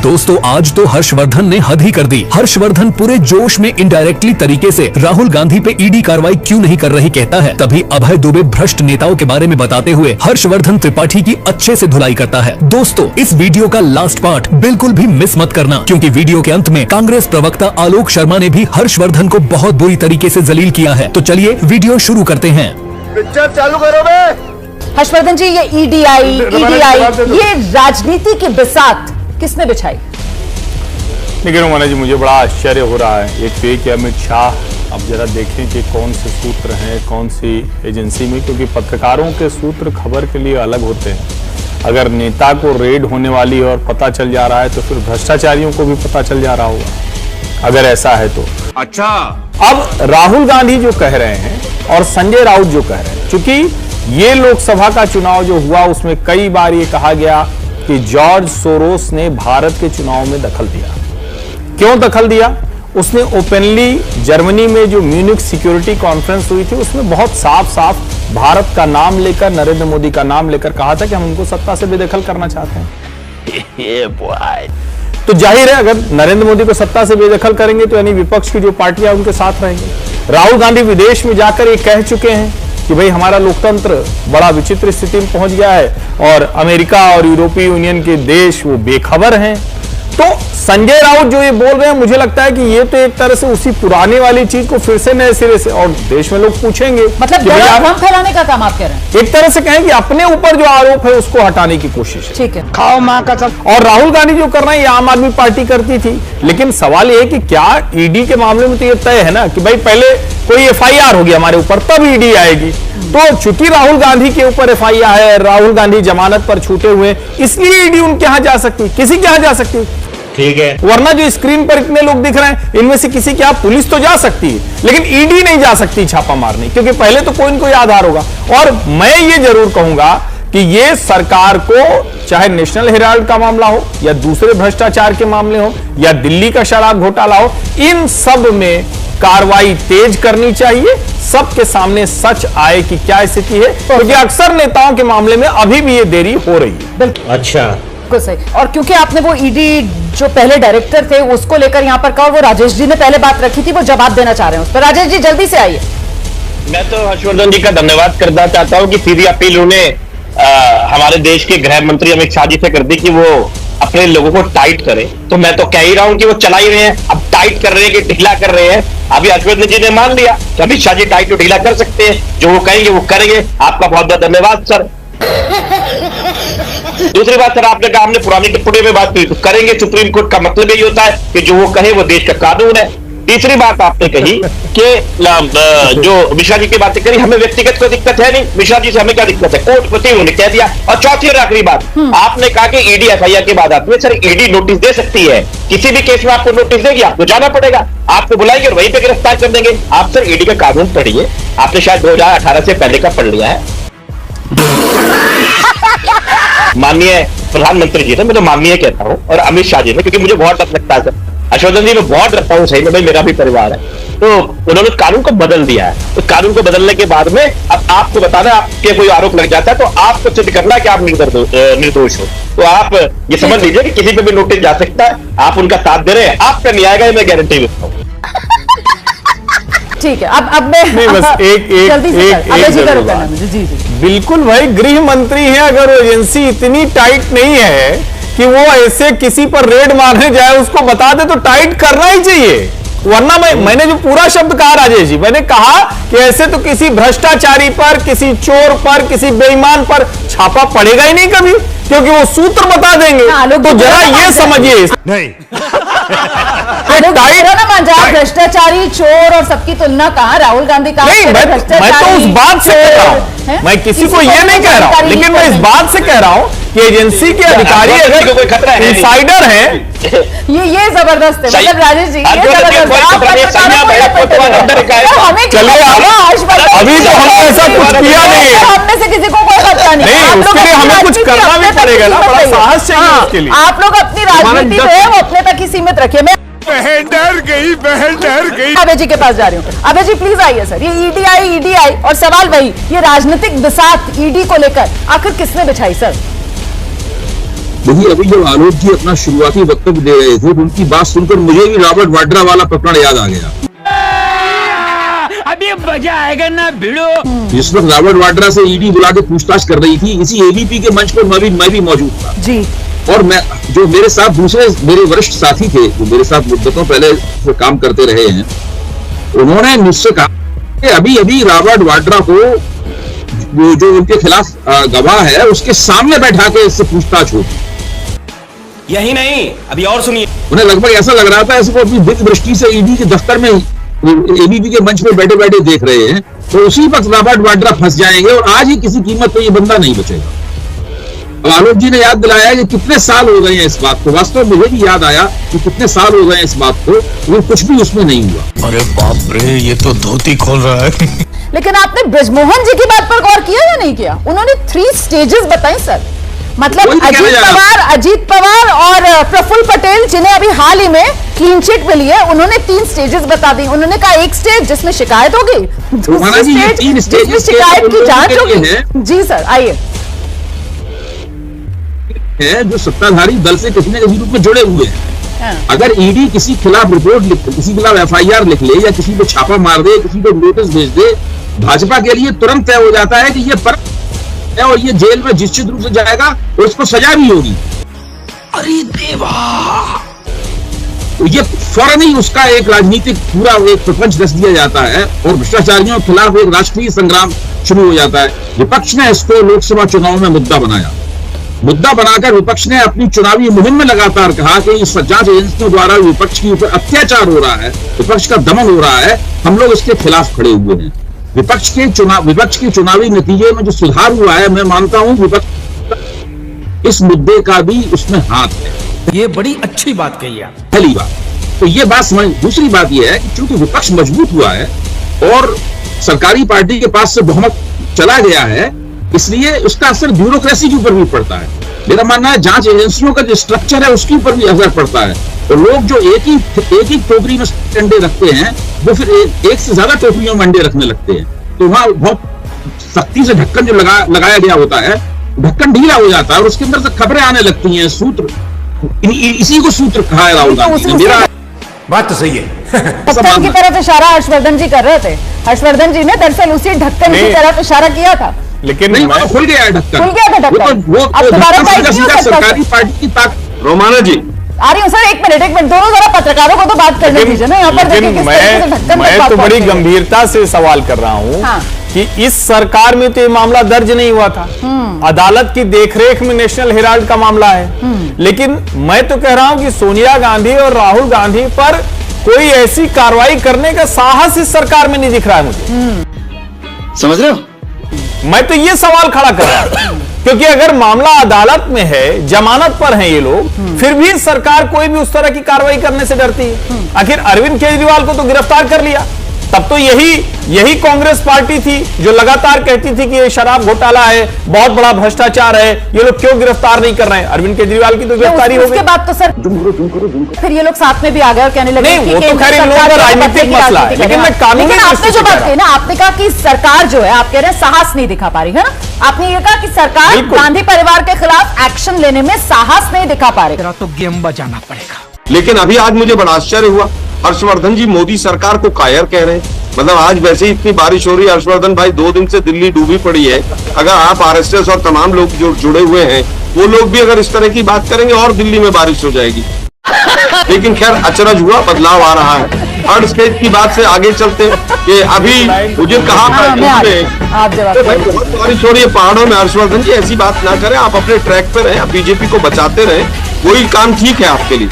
दोस्तों आज तो हर्षवर्धन ने हद ही कर दी। हर्षवर्धन पूरे जोश में इनडायरेक्टली तरीके से राहुल गांधी पे ईडी कार्रवाई क्यों नहीं कर रही कहता है। तभी अभय दुबे भ्रष्ट नेताओं के बारे में बताते हुए हर्षवर्धन त्रिपाठी की अच्छे से धुलाई करता है। दोस्तों इस वीडियो का लास्ट पार्ट बिल्कुल भी मिस मत करना, क्योंकि वीडियो के अंत में कांग्रेस प्रवक्ता आलोक शर्मा ने भी हर्षवर्धन को बहुत बुरी तरीके से जलील किया है। तो चलिए वीडियो शुरू करते हैं। पिक्चर चालू करो बे। हर्षवर्धन जी, ये ईडीआई ये राजनीति की बिसात किसने बिछाई? लेकिन रोमाना जी, मुझे बड़ा आश्चर्य हो रहा है। एक तो ये कि अमित शाह, अब जरा देखें कि कौन से सूत्र हैं कौन सी एजेंसी में, क्योंकि पत्रकारों के सूत्र खबर के लिए अलग होते हैं। अगर नेता को रेड होने वाली और पता चल जा रहा है तो फिर भ्रष्टाचारियों को भी पता चल जा रहा होगा, अगर ऐसा है तो। अच्छा, अब राहुल गांधी जो कह रहे हैं और संजय राउत जो कह रहे हैं, चूंकि ये लोकसभा का चुनाव जो हुआ उसमें कई बार ये कहा गया कि जॉर्ज सोरोस ने भारत के चुनाव में दखल दिया। क्यों दखल दिया? उसने ओपनली जर्मनी में जो म्यूनिख सिक्योरिटी कॉन्फ्रेंस हुई थी उसमें बहुत साफ साफ भारत का नाम लेकर, नरेंद्र मोदी का नाम लेकर कहा था कि हम उनको सत्ता से बेदखल करना चाहते हैं। तो जाहिर है अगर नरेंद्र मोदी को सत्ता से बेदखल करेंगे तो यानी विपक्ष की जो पार्टियां उनके साथ रहेंगी। राहुल गांधी विदेश में जाकर ये कह चुके हैं कि भाई हमारा लोकतंत्र बड़ा विचित्र स्थिति में पहुंच गया है और अमेरिका और यूरोपीय यूनियन के देश वो बेखबर हैं। तो संजय राउत जो ये बोल रहे हैं, मुझे लगता है कि ये तो एक तरह से उसी पुराने वाली चीज को फिर से नए सिरे से, और देश में लोग पूछेंगे, मतलब भ्रम फैलाने का काम आप कह रहे हैं। एक तरह से कहें कि अपने ऊपर जो आरोप है उसको हटाने की कोशिश है। ठीक है, खाओ मां कसम। और राहुल गांधी जो कर रहे हैं ये आम आदमी पार्टी करती थी, लेकिन सवाल ये है कि क्या ईडी के मामले में तो ये तय है ना कि भाई पहले कोई एफआईआर होगी हमारे ऊपर तब ईडी आएगी। तो चूंकि राहुल गांधी के ऊपर एफआईआर है, राहुल गांधी जमानत पर छूटे हुए, इसलिए ईडी उनके यहां जा सकती, किसी के यहां जा सकती। ठीक है, वरना जो स्क्रीन पर इतने लोग दिख रहे हैं इनमें से किसी के यहां पुलिस तो जा सकती है, लेकिन ईडी नहीं जा सकती छापा मारने, क्योंकि पहले तो कोई न कोई आधार होगा। और मैं ये जरूर कहूंगा कि ये सरकार को, चाहे नेशनल हेराल्ड का मामला हो या दूसरे भ्रष्टाचार के मामले हो या दिल्ली का शराब घोटाला हो, इन सब में कार्रवाई तेज करनी चाहिए। सबके सामने सच आए कि क्या स्थिति है, क्योंकि अक्सर नेताओं के मामले में अभी भी ये देरी हो रही है। अच्छा, सही। और क्योंकि आपने वो ईडी जो पहले डायरेक्टर थे उसको लेकर यहाँ पर कहा, वो राजेश जी ने पहले बात रखी थी, वो जवाब देना चाह रहे हैं उस पर। राजेश जी जल्दी से आइए। मैं तो हर्षवर्धन जी का धन्यवाद करना चाहता हूँ कि सीधी अपील उन्हें हमारे देश के गृह मंत्री अमित शाह जी से कर दी कि वो अपने लोगों को टाइट करें। तो मैं तो कह ही रहा हूँ कि वो चला ही रहे हैं, अब टाइट कर रहे हैं कि ढीला कर रहे हैं। अभी हर्षवर्धन जी ने मान लिया कि अमित शाह जी टाइट तो ढीला कर सकते हैं, जो वो कहेंगे वो करेंगे। आपका बहुत बहुत धन्यवाद सर। दूसरी बात सर, आपने कहा हमने पुरानी टिप्पणी में बात की, तो करेंगे। सुप्रीम कोर्ट का मतलब यही होता है कि जो वो कहे वो देश का कानून है। तीसरी बात आपने कही कि जो मिश्रा जी की बातें करी, हमें व्यक्तिगत कोई दिक्कत है नहीं, मिश्रा जी से हमें क्या दिक्कत है, कोर्ट प्रति उन्होंने कह दिया। और चौथी और आखिरी बात, आपने कहा कि ईडी एफआईआर के बाद आती है। सर ईडी नोटिस दे सकती है, किसी भी केस में आपको नोटिस देगी, आपको जाना पड़ेगा, आपको बुलाएंगे और वहीं पे गिरफ्तार कर देंगे। आप सर ईडी का कानून पढ़िए, आपने शायद 2018 से पहले का पढ़ लिया है। माननीय प्रधानमंत्री जी ने, मैं तो माननीय कहता हूं, और अमित शाह जी ने, क्योंकि मुझे बहुत डर लगता है सर। हर्षवर्धन जी मैं बहुत डरता हूं, सही में भाई, मेरा भी परिवार है। तो उन्होंने कानून को बदल दिया है। तो कानून को बदलने के बाद में अब आपको बताना, आपके कोई आरोप लग जाता है तो आपको सिद्ध करना है कि आप निर्दोष हो। तो आप ये समझ लीजिए कि किसी पे भी नोटिस जा सकता है, आप उनका साथ दे रहे हैं, आपका नहीं आएगा, मैं गारंटी देता हूँ। ठीक है, अब मैं बस एक जी। बिल्कुल भाई, गृह मंत्री है, अगर वो एजेंसी इतनी टाइट नहीं है कि वो ऐसे किसी पर रेड मारने जाए, उसको बता दे तो टाइट करना ही चाहिए। वरना मैंने जो पूरा शब्द कहा राजेश जी, मैंने कहा कि ऐसे तो किसी भ्रष्टाचारी पर, किसी चोर पर, किसी बेईमान पर छापा पड़ेगा ही नहीं कभी, क्योंकि वो सूत्र बता देंगे। तो जरा ये समझिए, नहीं ना मान जाए, भ्रष्टाचारी चोर और सबकी तुलना कहा राहुल गांधी का। नहीं, मैं तो उस बात से कह रहा हूं, मैं किसी को ये नहीं कह रहा हूं, लेकिन मैं इस बात से कह रहा हूं कि एजेंसी के अधिकारी अगर कोई खतरा है, इंसाइडर है, ये जबरदस्त है। मतलब राजेश जी, ये जबरदस्त चलिए अभी तो हमने ऐसा कुछ किया नहीं है, हमने से किसी को कोई खतरा नहीं, उसके लिए हमें कुछ करना भी पड़ेगा ना, बड़ा साहस चाहिए उसके लिए। आप लोग अपनी राजनीति जो है वो अपने तक ही सीमित रखिए। मैं बहन डर गई। अभय जी के पास जा रही हूँ। अभय जी प्लीज आइए सर। ये ईडीआई और सवाल वही, ये राजनीतिक बिसात ईडी को लेकर आखिर किसने बिछाई सर? देखिए, अभी जब आलोक जी अपना शुरुआती वक्तव्य दे रहे थे तो उनकी बात सुनकर मुझे भी रॉबर्ट वाड्रा वाला प्रकरण याद आ गया। अभी मजा आएगा ना भिड़ो। जिस वक्त रॉबर्ट वाड्रा से ईडी बुला के पूछताछ कर रही थी, इसी एबीपी के मंच पर मैं भी मौजूद था जी। और मैं, जो मेरे साथ दूसरे मेरे वरिष्ठ साथी थे, जो मेरे साथ मुद्दतों पहले से काम करते रहे हैं, उन्होंने मुझसे कहा कि अभी अभी रॉबर्ट वाड्रा को वो जो उनके खिलाफ गवाह है उसके सामने बैठा के इससे पूछताछ होगी। यही नहीं, अभी और सुनिए। उन्हें लगभग ऐसा लग रहा था ऐसे वो अपनी दिव्य दृष्टि से ईडी के दफ्तर में एबीपी के मंच पर बैठे बैठे देख रहे हैं, तो उसी वक्त रॉबर्ट वाड्रा फंस जाएंगे और आज ही किसी कीमत पे ये बंदा नहीं बचेगा। अब आलोक जी ने याद दिलाया कि कितने साल हो गए हैं इस बात को। वास्तव में मुझे भी याद आया कि कितने साल हो गए हैं इस बात को, लेकिन कुछ भी उसमें नहीं हुआ। अरे बाप रे, ये तो धोती खोल रहा है। लेकिन आपने बृजमोहन जी की बात पर गौर किया या नहीं किया? उन्होंने 3 स्टेजेस बताई सर। मतलब अजीत पवार और प्रफुल्ल पटेल, जिन्हें अभी हाल ही में क्लीन चिट मिली है, उन्होंने 3 स्टेजेस बता दी। उन्होंने कहा एक स्टेज जिसमें शिकायत होगी, दूसरी स्टेज जिसमें शिकायत की जांच होगी। जी सर, आइए। है जो सत्ताधारी दल से किसी न किसी रूप में जुड़े हुए हैं। अगर ईडी किसी खिलाफ रिपोर्ट लिख, किसी खिलाफ एफआईआर लिख ले या किसी को छापा मार दे, किसी को नोटिस भेज दे, भाजपा के लिए तुरंत तय हो जाता है कि ये पर है और ये जेल में निश्चित रूप से जाएगा और उसको सजा भी होगी। अरे देवा, तो ये फौरन ही उसका एक राजनीतिक पूरा एक प्रपंच रच दिया जाता है और भ्रष्टाचारियों के खिलाफ एक राष्ट्रीय संग्राम शुरू हो जाता है। विपक्ष ने इसको लोकसभा चुनाव में मुद्दा बनाया। मुद्दा बनाकर विपक्ष ने अपनी चुनावी मुहिम में लगातार कहा कि इस जांच एजेंसियों द्वारा विपक्ष के ऊपर अत्याचार हो रहा है, विपक्ष का दमन हो रहा है, हम लोग इसके खिलाफ खड़े हुए हैं। विपक्ष के चुनावी नतीजे में जो सुधार हुआ है, मैं मानता हूं विपक्ष इस मुद्दे का भी उसमें हाथ है। ये बड़ी अच्छी बात कही आप। पहली बात तो ये बात समझ। दूसरी बात यह है कि चूंकि विपक्ष मजबूत हुआ है और सरकारी पार्टी के पास से बहुमत चला गया है, इसलिए उसका असर ब्यूरोक्रेसी के ऊपर भी पड़ता है। मेरा मानना है जांच एजेंसियों का जो स्ट्रक्चर है उसके ऊपर भी असर पड़ता है। और लोग जो एक ही टोकरी में अंडे रखते हैं, वो फिर एक से ज्यादा टोकरियों में अंडे रखने लगते हैं। तो वहां बहुत सख्ती से ढक्कन जो लगाया गया होता है, ढक्कन ढीला हो जाता है और उसके अंदर से खबरें आने लगती हैं। सूत्र, इसी को सूत्र कहा है राहुल गांधी ने। मेरा बात तो सही है। ढक्कन की तरफ इशारा हर्षवर्धन जी कर रहे थे। हर्षवर्धन जी ने दरअसल उसी ढक्कन की तरफ इशारा किया था। लेकिन नहीं, वो खुल गया है ढक्कन। खुल गया था ढक्कन। वो अब दोबारा बाइक नहीं हो सकता। सरकारी पार्टी की ताकत। रोमाना जी आ रही हूँ सर, एक मिनट, दोनों जरा पत्रकारों को तो बात करने दीजिए ना। यहाँ पर देखिए किस तरीके से ढक्कन मैं तो बड़ी गंभीरता से सवाल कर रहा हूँ कि इस सरकार में तो ये मामला दर्ज नहीं हुआ था। अदालत की देखरेख में नेशनल हेराल्ड का मामला है। लेकिन मैं तो कह रहा हूं कि सोनिया गांधी और राहुल गांधी पर कोई ऐसी कार्रवाई करने का साहस इस सरकार में नहीं दिख रहा है मुझे। समझ रहे हो? मैं तो ये सवाल खड़ा कर रहा हूं क्योंकि अगर मामला अदालत में है, जमानत पर हैं ये लोग, फिर भी सरकार कोई भी उस तरह की कार्रवाई करने से डरती है। आखिर अरविंद केजरीवाल को तो गिरफ्तार कर लिया, तब तो यही कांग्रेस पार्टी थी जो लगातार कहती थी कि ये शराब घोटाला है, बहुत बड़ा भ्रष्टाचार है, ये लोग क्यों गिरफ्तार नहीं कर रहे हैं? अरविंद केजरीवाल की तो गिरफ्तारी हो गई। उसके बाद तो सर फिर ये लोग साथ में भी आ गए और कहने लगे नहीं, वो तो खैर इन लोगों का राजनीतिक मसला है, लेकिन मैं कानूनी आपने जो बात कही ना, आपने कहा कि सरकार जो है, आप कह रहे हैं साहस नहीं दिखा पा रही है ना। आपने ये कहा कि सरकार गांधी परिवार के खिलाफ एक्शन लेने में साहस नहीं दिखा पा रही। तो गेम बजाना पड़ेगा। लेकिन अभी आज मुझे बड़ा आश्चर्य हुआ, हर्षवर्धन जी मोदी सरकार को कायर कह रहे हैं। मतलब आज वैसे ही इतनी बारिश हो रही है हर्षवर्धन भाई, 2 दिन से दिल्ली डूबी पड़ी है। अगर आप आरएसएस और तमाम लोग जो जुड़े हुए हैं वो लोग भी अगर इस तरह की बात करेंगे और दिल्ली में बारिश हो जाएगी। लेकिन खैर अचरज हुआ, बदलाव आ रहा है। थर्ड स्टेज की बात से आगे चलते हैं कि अभी मुझे कहा बहुत बारिश हो रही है पहाड़ों में। हर्षवर्धन जी ऐसी बात ना करें, आप अपने ट्रैक पे रहें, आप बीजेपी को बचाते रहें, वही काम ठीक है आपके लिए।